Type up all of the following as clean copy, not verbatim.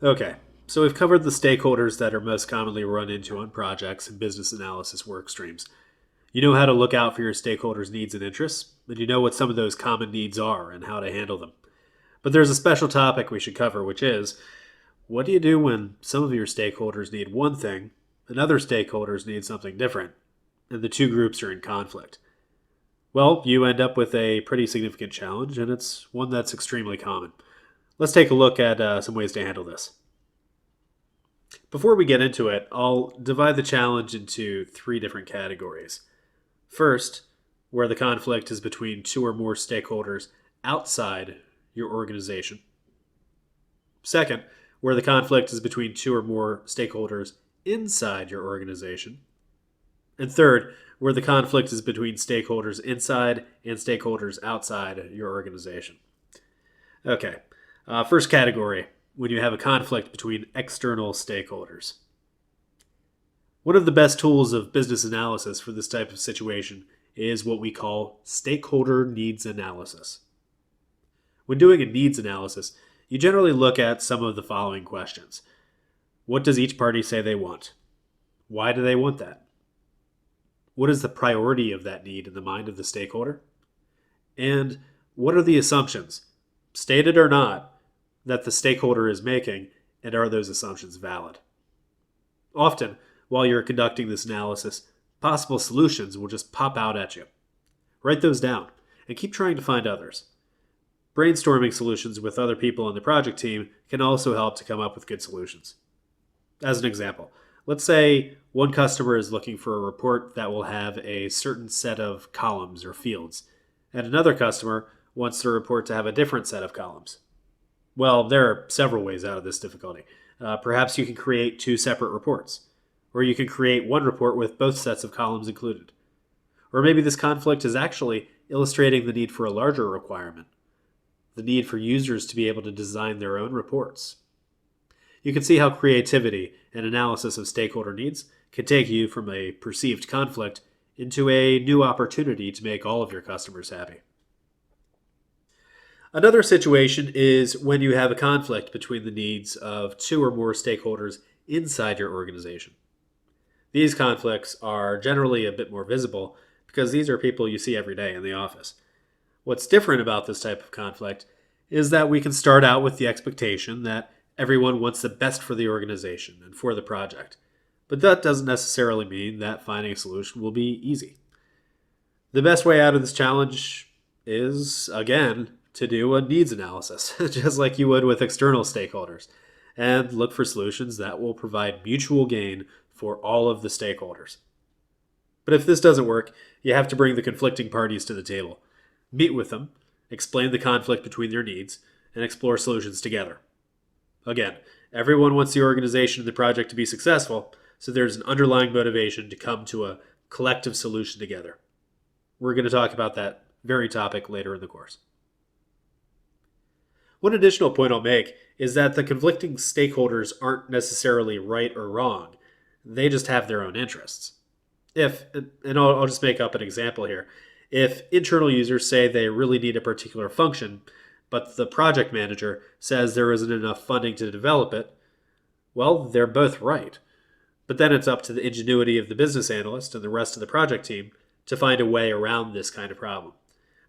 Okay, so we've covered the stakeholders that are most commonly run into on projects and business analysis work streams. You know how to look out for your stakeholders' needs and interests, and you know what some of those common needs are and how to handle them. But there's a special topic we should cover, which is what do you do when some of your stakeholders need one thing and other stakeholders need something different, and the two groups are in conflict? Well, you end up with a pretty significant challenge, and it's one that's extremely common. Let's take a look at some ways to handle this. Before we get into it, I'll divide the challenge into three different categories. First, where the conflict is between two or more stakeholders outside your organization. Second, where the conflict is between two or more stakeholders inside your organization. And third, where the conflict is between stakeholders inside and stakeholders outside your organization. Okay, first category, when you have a conflict between external stakeholders. One of the best tools of business analysis for this type of situation is what we call stakeholder needs analysis. When doing a needs analysis, you generally look at some of the following questions. What does each party say they want? Why do they want that? What is the priority of that need in the mind of the stakeholder? And what are the assumptions, stated or not, that the stakeholder is making, and are those assumptions valid? Often, while you're conducting this analysis, possible solutions will just pop out at you. Write those down and keep trying to find others. Brainstorming solutions with other people on the project team can also help to come up with good solutions. As an example, let's say one customer is looking for a report that will have a certain set of columns or fields, and another customer wants the report to have a different set of columns. Well, there are several ways out of this difficulty. Perhaps you can create two separate reports, or you can create one report with both sets of columns included. Or maybe this conflict is actually illustrating the need for a larger requirement, the need for users to be able to design their own reports. You can see how creativity and analysis of stakeholder needs can take you from a perceived conflict into a new opportunity to make all of your customers happy. Another situation is when you have a conflict between the needs of two or more stakeholders inside your organization. These conflicts are generally a bit more visible because these are people you see every day in the office. What's different about this type of conflict is that we can start out with the expectation that everyone wants the best for the organization and for the project. But that doesn't necessarily mean that finding a solution will be easy. The best way out of this challenge is, again, to do a needs analysis, just like you would with external stakeholders, and look for solutions that will provide mutual gain for all of the stakeholders. But if this doesn't work, you have to bring the conflicting parties to the table, meet with them, explain the conflict between their needs, and explore solutions together. Again, everyone wants the organization and the project to be successful, so there's an underlying motivation to come to a collective solution together. We're going to talk about that very topic later in the course. One additional point I'll make is that the conflicting stakeholders aren't necessarily right or wrong. They just have their own interests. I'll just make up an example here. If internal users say they really need a particular function, but the project manager says there isn't enough funding to develop it, well, they're both right. But then it's up to the ingenuity of the business analyst and the rest of the project team to find a way around this kind of problem.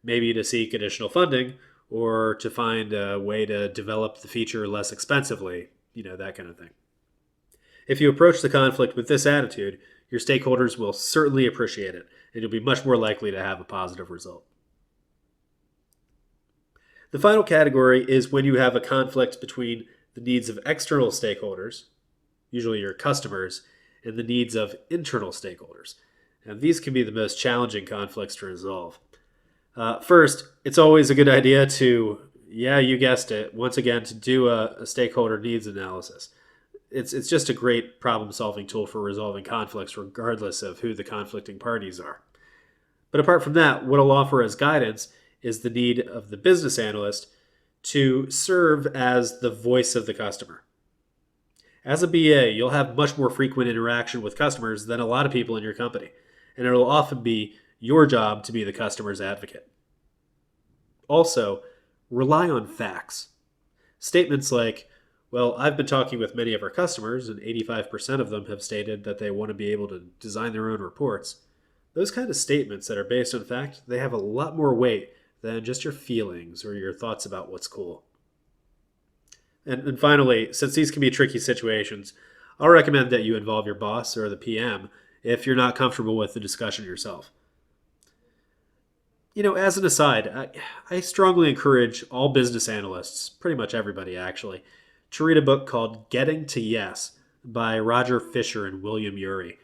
Maybe to seek additional funding, or to find a way to develop the feature less expensively, that kind of thing. If you approach the conflict with this attitude, your stakeholders will certainly appreciate it, and you'll be much more likely to have a positive result. The final category is when you have a conflict between the needs of external stakeholders, usually your customers, and the needs of internal stakeholders. And these can be the most challenging conflicts to resolve. First, it's always a good idea to, you guessed it, once again, to do a stakeholder needs analysis. It's just a great problem-solving tool for resolving conflicts regardless of who the conflicting parties are. But apart from that, what I'll offer as guidance is the need of the business analyst to serve as the voice of the customer. As a BA, you'll have much more frequent interaction with customers than a lot of people in your company, and it'll often be your job to be the customer's advocate. Also, rely on facts. Statements like, Well, I've been talking with many of our customers, and 85% of them have stated that they want to be able to design their own reports. Those kind of statements that are based on fact, they have a lot more weight than just your feelings or your thoughts about what's cool. And finally, since these can be tricky situations, I'll recommend that you involve your boss or the PM if you're not comfortable with the discussion yourself. As an aside, I strongly encourage all business analysts, pretty much everybody actually, to read a book called Getting to Yes by Roger Fisher and William Ury.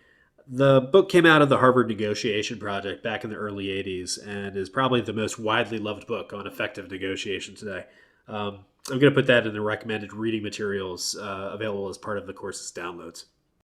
The book came out of the Harvard Negotiation Project back in the early 80s and is probably the most widely loved book on effective negotiation today. I'm going to put that in the recommended reading materials available as part of the course's downloads.